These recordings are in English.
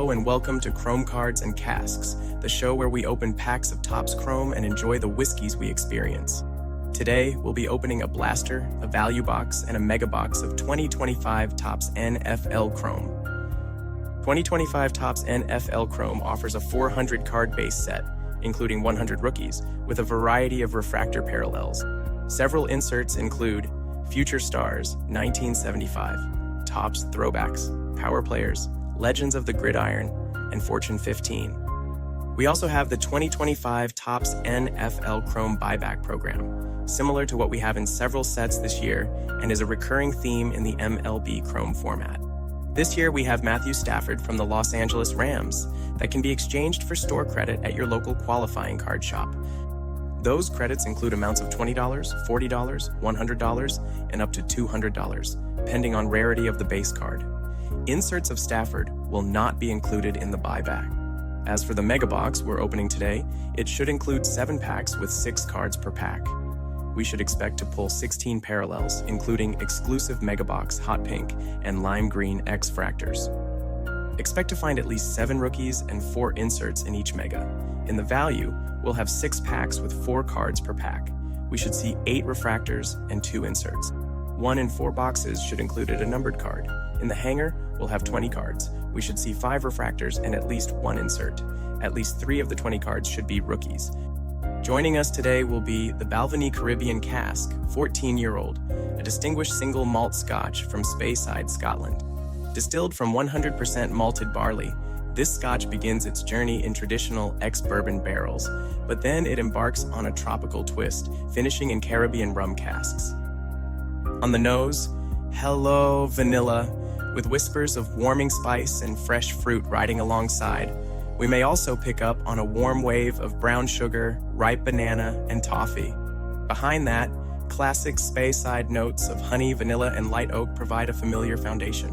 Hello and welcome to Chrome Cards and Casks, the show where we open packs of Topps Chrome and enjoy the whiskeys we experience. Today, we'll be opening a blaster, a value box, and a mega box of 2025 Topps NFL Chrome. 2025 Topps NFL Chrome offers a 400 card base set, including 100 rookies, with a variety of refractor parallels. Several inserts include Future Stars, 1975, Topps Throwbacks, Power Players, Legends of the Gridiron, and Fortune 15. We also have the 2025 Topps NFL Chrome buyback program, similar to what we have in several sets this year and is a recurring theme in the MLB Chrome format. This year we have Matthew Stafford from the Los Angeles Rams that can be exchanged for store credit at your local qualifying card shop. Those credits include amounts of $20, $40, $100, and up to $200, depending on rarity of the base card. Inserts of Stafford will not be included in the buyback. As for the mega box we're opening today, it should include 7 packs with 6 cards per pack. We should expect to pull 16 parallels, including exclusive mega box hot pink and lime green X fractors. Expect to find at least 7 rookies and 4 inserts in each mega. In the value, we'll have 6 packs with 4 cards per pack. We should see 8 refractors and 2 inserts. 1 in 4 boxes should include a numbered card. In the hanger, we'll have 20 cards. We should see 5 refractors and at least 1 insert. At least 3 of the 20 cards should be rookies. Joining us today will be the Balvenie Caribbean Cask, 14-year-old, a distinguished single malt scotch from Speyside, Scotland. Distilled from 100% malted barley, this scotch begins its journey in traditional ex-bourbon barrels, but then it embarks on a tropical twist, finishing in Caribbean rum casks. On the nose, hello vanilla, with whispers of warming spice and fresh fruit riding alongside. We may also pick up on a warm wave of brown sugar, ripe banana, and toffee. Behind that, classic Speyside notes of honey, vanilla, and light oak provide a familiar foundation.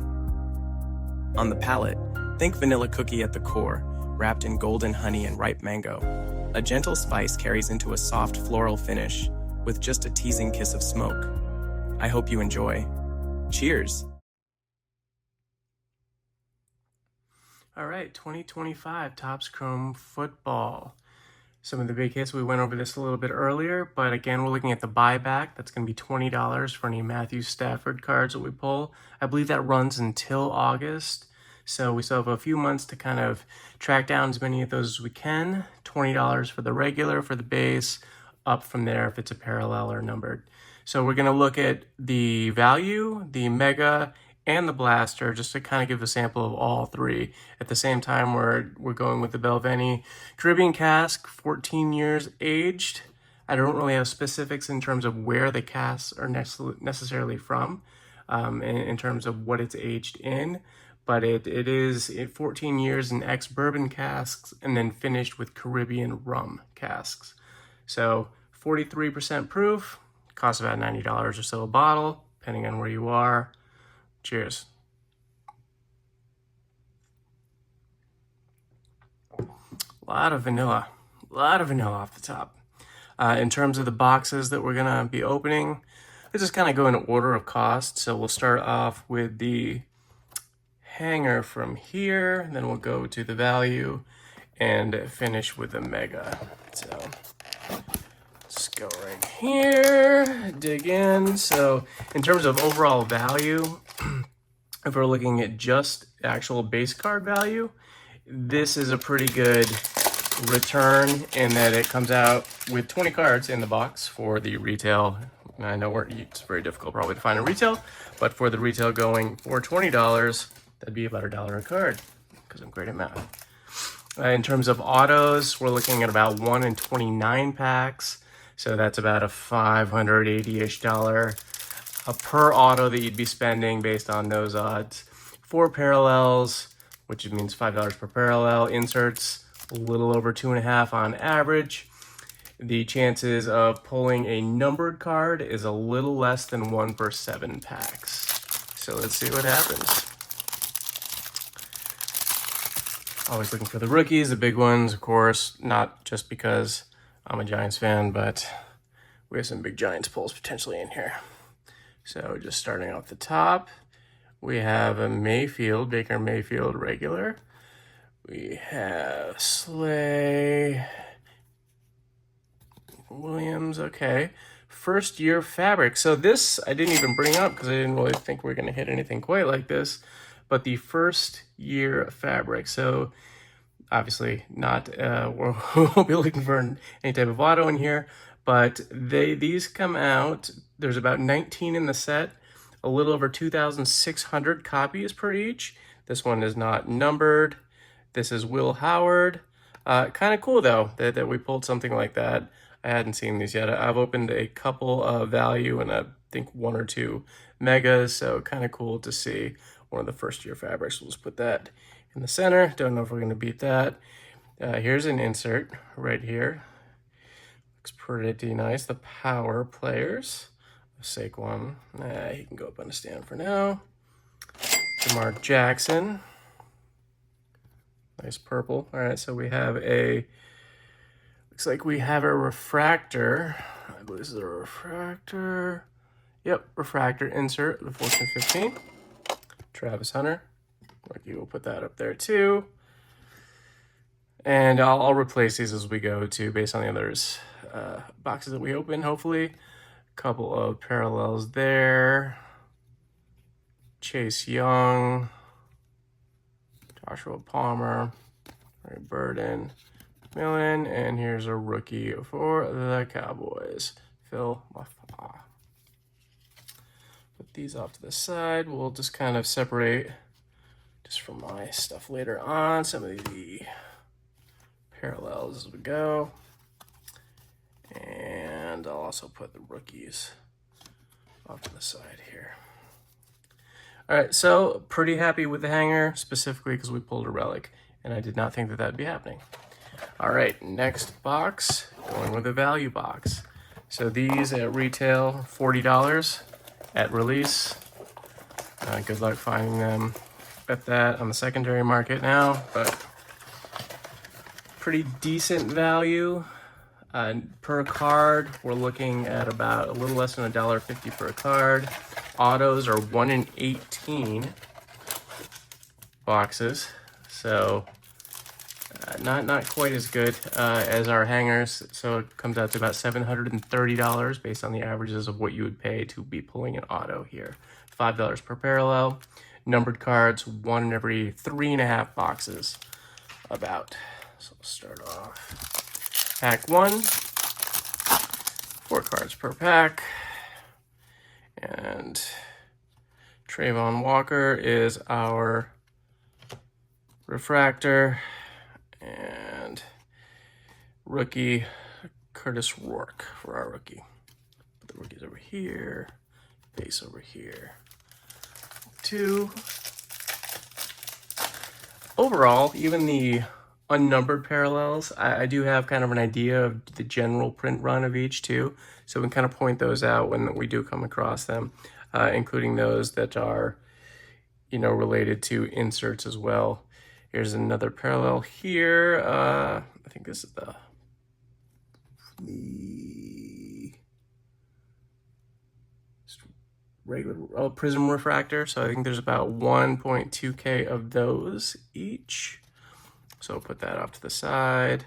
On the palate, think vanilla cookie at the core, wrapped in golden honey and ripe mango. A gentle spice carries into a soft floral finish, with just a teasing kiss of smoke. I hope you enjoy. Cheers! All right, 2025 Topps Chrome football. Some of the big hits, we went over this a little bit earlier, but again, we're looking at the buyback. That's going to be $20 for any Matthew Stafford cards that we pull. I believe that runs until August, so we still have a few months to kind of track down as many of those as we can. $20 for the regular, for the base, up from there if it's a parallel or numbered. So we're going to look at the value, the mega, and the blaster, just to kind of give a sample of all 3. At the same time, we're going with the Belvenie Caribbean Cask, 14 years aged. I don't really have specifics in terms of where the casks are necessarily from, in terms of what it's aged in, but it is 14 years in ex-bourbon casks and then finished with Caribbean rum casks. So 43% proof, costs about $90 or so a bottle, depending on where you are. Cheers. A lot of vanilla off the top. In terms of the boxes that we're gonna be opening, let's just kind of go in order of cost. So we'll start off with the hanger from here, and then we'll go to the value and finish with the mega. So let's go right here, dig in. So in terms of overall value, if we're looking at just actual base card value, this is a pretty good return in that it comes out with 20 cards in the box for the retail. I know it's very difficult probably to find a retail, but for the retail going for $20, that'd be about $1 a card, because I'm great at math. In terms of autos, we're looking at about 1 in 29 packs. So that's about a $580-ish per auto that you'd be spending based on those odds. 4 parallels, which means $5 per parallel. Inserts, a little over 2.5 on average. The chances of pulling a numbered card is a little less than 1 per 7 packs. So let's see what happens. Always looking for the rookies, the big ones, of course, not just because I'm a Giants fan, but we have some big Giants pulls potentially in here. So just starting off the top, we have a Baker Mayfield regular. We have Slay, Williams, okay. First year fabric. So this I didn't even bring up because I didn't really think we are going to hit anything quite like this. But the first year fabric. So obviously not, we won't be looking for any type of auto in here. But these come out, there's about 19 in the set, a little over 2,600 copies per each. This one is not numbered. This is Will Howard. Kind of cool though that we pulled something like that. I hadn't seen these yet. I've opened a couple of value and I think one or two megas, so kind of cool to see one of the first year fabrics. We'll just put that in the center. Don't know if we're going to beat that. Here's an insert right here. Looks pretty nice. The Power Players. Saquon. He can go up on a stand for now. DeMar Jackson. Nice purple. All right, so we have a, looks like we have a refractor. I believe this is a refractor. Yep, refractor insert, the Fortune 15. Travis Hunter. Rookie, we'll put that up there too. And I'll replace these as we go too, based on the others boxes that we open, hopefully. A couple of parallels there. Chase Young. Joshua Palmer, Ray Burden, Millen, and here's a rookie for the Cowboys, Phil Mafah. Put these off to the side. We'll just kind of separate, just from my stuff later on, some of the parallels as we go. And I'll also put the rookies off to the side here. All right, so pretty happy with the hanger, specifically because we pulled a relic, and I did not think that that'd be happening. All right, next box, going with a value box. So these at retail, $40 at release. Good luck finding them at that on the secondary market now, but pretty decent value. Per card, we're looking at about a little less than $1.50 per card. Autos are 1 in 18 boxes, so not quite as good as our hangers. So it comes out to about $730 based on the averages of what you would pay to be pulling an auto here. $5 per parallel. Numbered cards, 1 in every 3.5 boxes about. So we'll start off. Pack 1, 4 cards per pack. And Trayvon Walker is our refractor, and rookie Curtis Rourke for our rookie. Put the rookies over here, base over here. 2. Overall, even the unnumbered parallels, I do have kind of an idea of the general print run of each too, so we can kind of point those out when we do come across them, including those that are, related to inserts as well. Here's another parallel here. I think this is the regular prism refractor, so I think there's about 1.2K of those each. So I'll put that off to the side.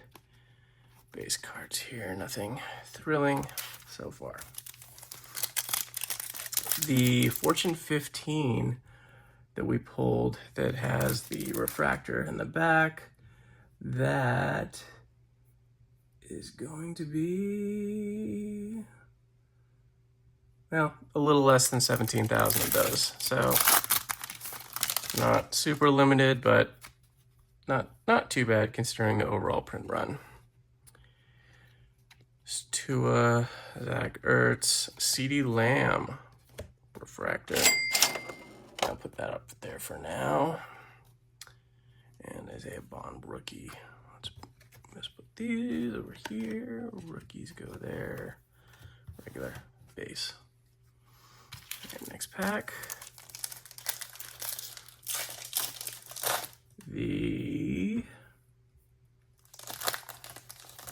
Base cards here, nothing thrilling so far. The Fortune 15 that we pulled that has the refractor in the back, that is going to be, well, a little less than 17,000 of those. So not super limited, but not too bad considering the overall print run. Tua, Zach Ertz, CeeDee Lamb, refractor. I'll put that up there for now. And Isaiah Bond, rookie. Let's put these over here. Rookies go there. Regular base. And next pack. The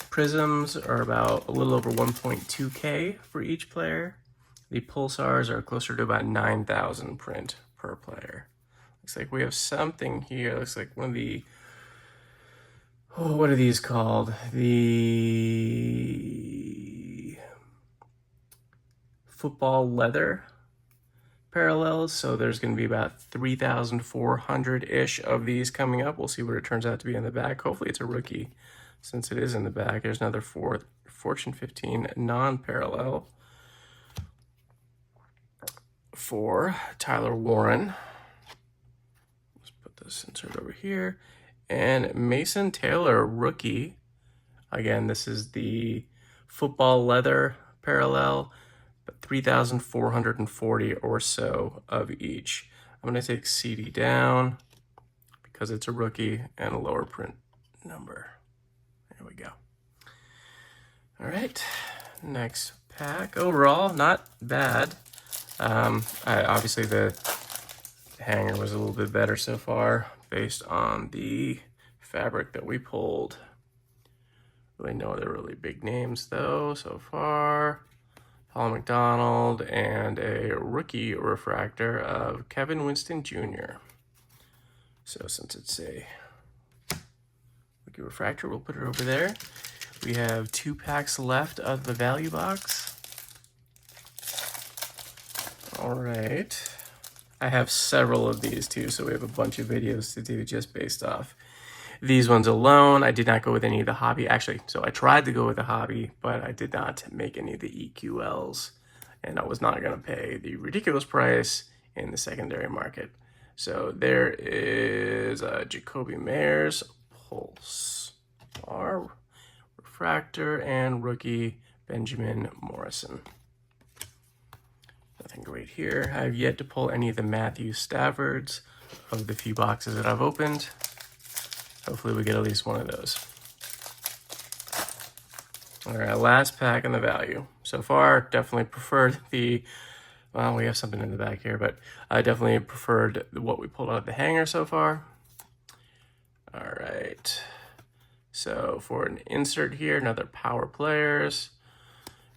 prisms are about a little over 1.2K for each player. The pulsars are closer to about 9,000 print per player. Looks like we have something here. Looks like one of the oh, what are these called? The football leather parallels. So there's going to be about 3,400-ish of these coming up. We'll see what it turns out to be in the back. Hopefully it's a rookie since it is in the back. There's another Fortune 15 non-parallel for Tyler Warren. Let's put this insert over here. And Mason Taylor, rookie. Again, this is the football leather parallel, but 3,440 or so of each. I'm going to take CD down because it's a rookie and a lower print number. There we go. All right, next pack. Overall, not bad. Obviously the hanger was a little bit better so far based on the fabric that we pulled. Really no other really big names though so far. Paul McDonald and a rookie refractor of Kevin Winston Jr. So since it's a rookie refractor, we'll put it over there. We have 2 packs left of the value box. All right. I have several of these too, so we have a bunch of videos to do just based off these ones alone. I did not go with any of the hobby. Actually, so I tried to go with the hobby, but I did not make any of the EQLs, and I was not going to pay the ridiculous price in the secondary market. So there is Jacoby Mayer's Pulse R refractor and rookie Benjamin Morrison. Nothing great here. I have yet to pull any of the Matthew Staffords of the few boxes that I've opened. Hopefully we get at least one of those. All right, last pack in the value. So far, definitely preferred the, well, we have something in the back here, but I definitely preferred what we pulled out of the hanger so far. All right. So for an insert here, another Power Players.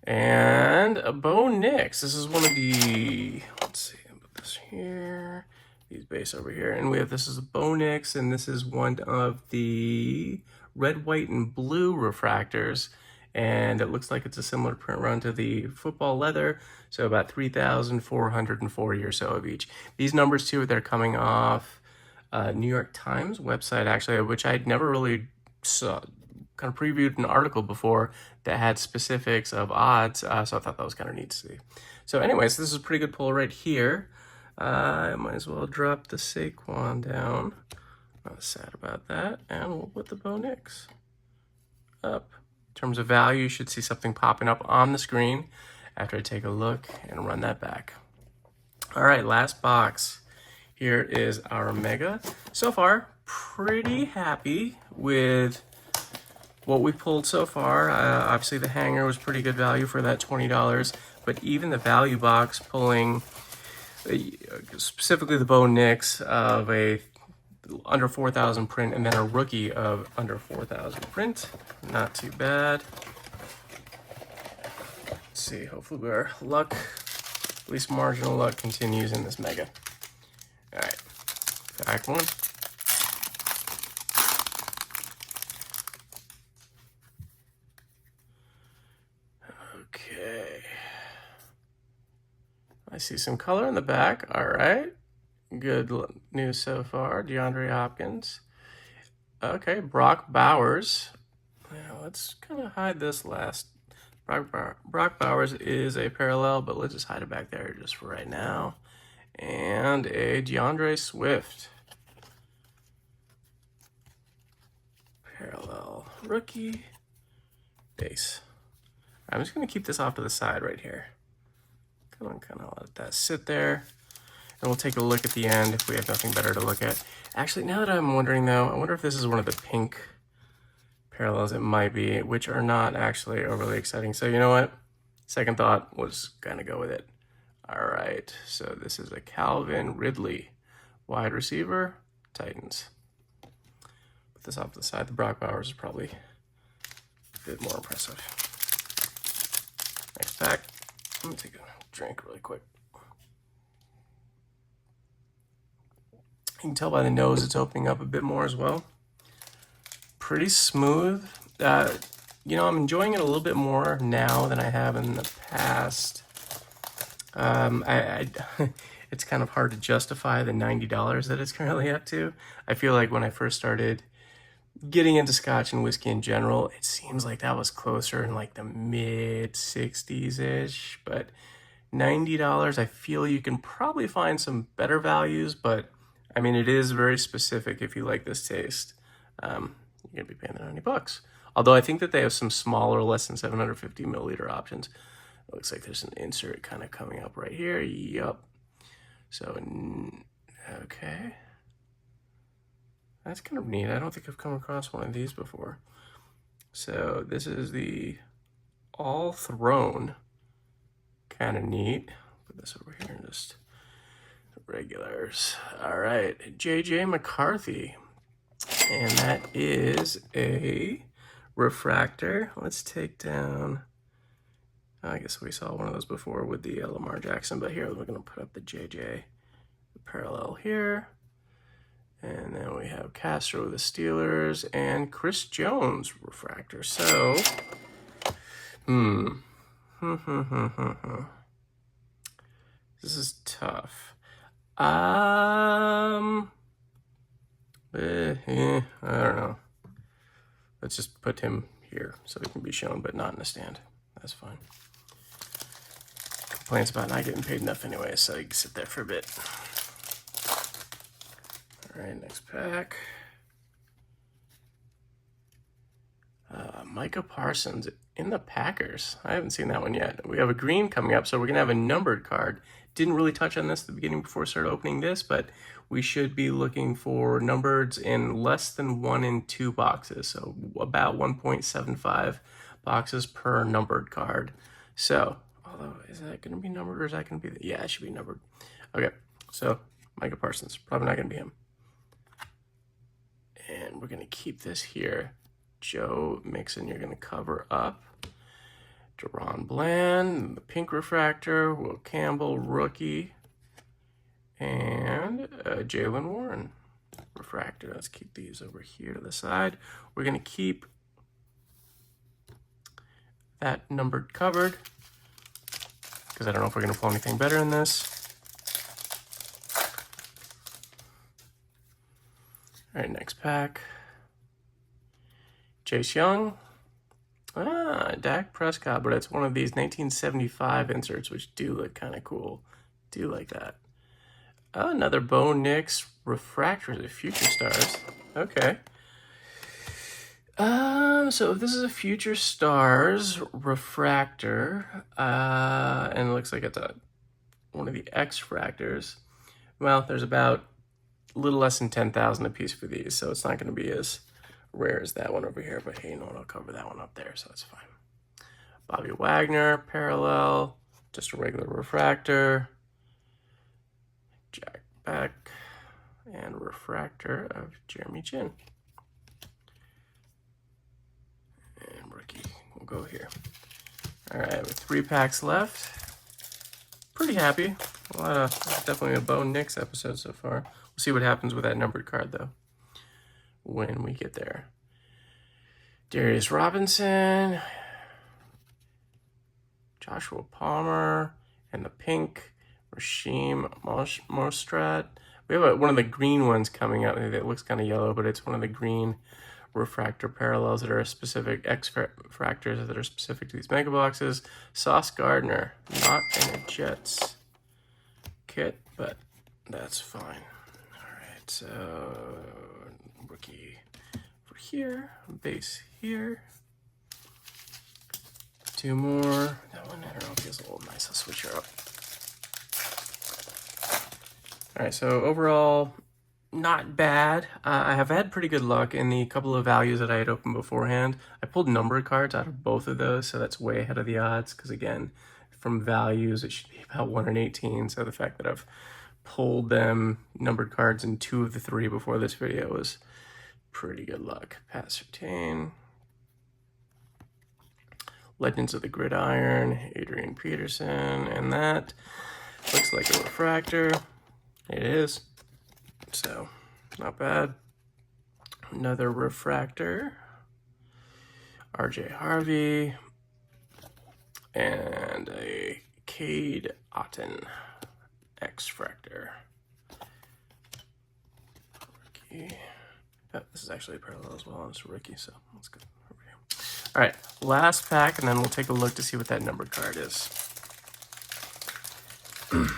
And a Bo Nix. This is one of the, let's see, I'll put this here. These base over here. And we have, this is a Bo Nix, and this is one of the red, white, and blue refractors. And it looks like it's a similar print run to the football leather. So about 3,440 or so of each. These numbers too, they're coming off New York Times website actually, which I'd never really saw. Kind of previewed an article before that had specifics of odds, so I thought that was kind of neat to see. So anyways, this is a pretty good pull right here. I might as well drop the Saquon down. Not sad about that. And we'll put the Bo Nix up. In terms of value, you should see something popping up on the screen after I take a look and run that back. All right, last box. Here is our Mega. So far, pretty happy with what we pulled so far. Obviously the hanger was pretty good value for that $20, but even the value box pulling specifically the Bo Nix of a under 4,000 print and then a rookie of under 4,000 print. Not too bad. Let's see, hopefully our luck, at least marginal luck, continues in this Mega. All right, pack one. I see some color in the back. All right. Good news so far. DeAndre Hopkins. Okay, Brock Bowers. Now, let's kind of hide this last. Brock Bowers is a parallel, but let's just hide it back there just for right now. And a DeAndre Swift. Parallel rookie. Base. I'm just going to keep this off to the side right here. Kind of let that sit there, and we'll take a look at the end if we have nothing better to look at. Actually, now that I'm wondering though, I wonder if this is one of the pink parallels. It might be, which are not actually overly exciting. So you know what? Second thought, we'll just kind of go with it. All right, so this is a Calvin Ridley, wide receiver, Titans. Put this off to the side. The Brock Bowers is probably a bit more impressive. Next pack. Let me take a drink really quick. You can tell by the nose it's opening up a bit more as well. pretty smooth. You know, I'm enjoying it a little bit more now than I have in the past. It's kind of hard to justify the $90 that it's currently up to. I feel like when I first started getting into scotch and whiskey in general, it seems like that was closer in like the mid 60s-ish, but $90, I feel you can probably find some better values, but I mean, it is very specific if you like this taste. You're gonna be paying the $90. Although I think that they have some smaller, less than 750 milliliter options. It looks like there's an insert kind of coming up right here. Yup. So, okay. That's kind of neat. I don't think I've come across one of these before. So this is the All Throne. Kind of neat. Put this over here and just regulars. All right, J.J. McCarthy. And that is a refractor. Let's take down, I guess we saw one of those before with the Lamar Jackson, but here we're going to put up the JJ parallel here. And then we have Castro with the Steelers and Chris Jones refractor. So, this is tough. I don't know. Let's just put him here so he can be shown, but not in the stand. That's fine. Complaints about not getting paid enough anyway, so you can sit there for a bit. All right, next pack. Micah Parsons in the Packers. I haven't seen that one yet. We have a green coming up, so we're going to have a numbered card. Didn't really touch on this at the beginning before I started opening this, but we should be looking for numbereds in less than 1 and 2 boxes, so about 1.75 boxes per numbered card. So, although, is that going to be numbered or is that going to be, yeah, it should be numbered. Okay, so Micah Parsons, probably not going to be him. And we're going to keep this here. Joe Mixon, you're going to cover up. Deron Bland, the pink refractor. Will Campbell, rookie. And Jalen Warren, refractor. Let's keep these over here to the side. We're going to keep that numbered covered because I don't know if we're going to pull anything better in this. All right, next pack. Chase Young. Dak Prescott, but it's one of these 1975 inserts, which do look kind of cool. Do like that. Another Bo Nix refractor of Future Stars. Okay. So if this is a Future Stars refractor, and it looks like it's one of the X-fractors, well, there's about a little less than 10,000 a piece for these, so it's not going to be as rare as that one over here, but hey, you know what, I'll cover that one up there, so that's fine. Bobby Wagner, parallel, just a regular refractor. Jack Beck, and refractor of Jeremy Chin. And rookie, we'll go here. All right, with 3 packs left. Pretty happy. Definitely a Bo Nix episode so far. We'll see what happens with that numbered card, though, when we get there. Darius Robinson, Joshua Palmer, and the pink, Rasheem Mostrat. We have one of the green ones coming up. It looks kind of yellow, but it's one of the green refractor parallels that are specific, X-fractors that are specific to these mega boxes. Sauce Gardner, not in a Jets kit, but that's fine. All right, so rookie for here, base here. 2 more. That one, I don't know, feels a little nice. I'll switch her up. All right, so overall, not bad. I have had pretty good luck in the couple of values that I had opened beforehand. I pulled numbered cards out of both of those, so that's way ahead of the odds, because again, from values, it should be about 1 in 18, so the fact that I've pulled them numbered cards in 2 of the 3 before this video was pretty good luck. Pat Surtain. Legends of the Gridiron, Adrian Peterson, and that looks like a refractor. It is, so not bad. Another refractor. RJ Harvey. And a Cade Otten X-Fractor. Rookie. Oh, this is actually a parallel as well. It's a rookie, so that's good. All right, last pack, and then we'll take a look to see what that numbered card is. I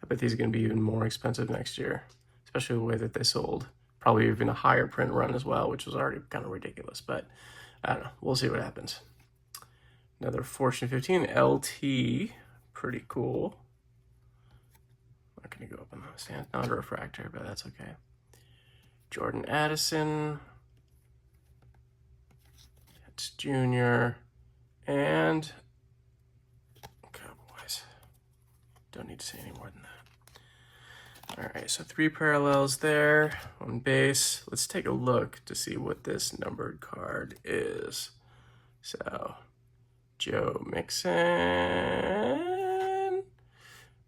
bet these are going to be even more expensive next year, especially the way that they sold. Probably even a higher print run as well, which was already kind of ridiculous, but I don't know. We'll see what happens. Another Fortune 15 LT, pretty cool. Not going to go up on the stand. Not a refractor, but that's okay. Jordan Addison. That's Junior. And Cowboys. Don't need to say any more than that. All right, so 3 parallels there on base. Let's take a look to see what this numbered card is. So, Joe Mixon.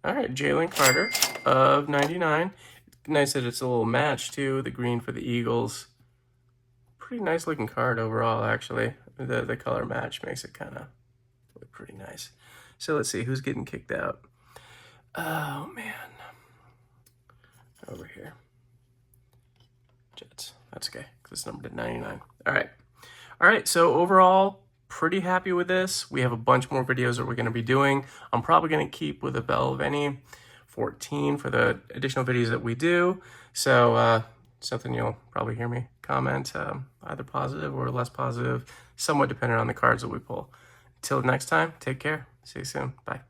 All right, Jalen Carter of 99. Nice that it's a little match too, the green for the Eagles. Pretty nice looking card overall, actually. The color match makes it kind of look pretty nice. So let's see, who's getting kicked out? Oh, man. Over here. Jets. That's okay, because it's numbered at 99. All right, so overall, pretty happy with this. We have a bunch more videos that we're going to be doing. I'm probably going to keep with the Belvenie 14 for the additional videos that we do. So something you'll probably hear me comment, either positive or less positive, somewhat dependent on the cards that we pull. Until next time, take care. See you soon. Bye.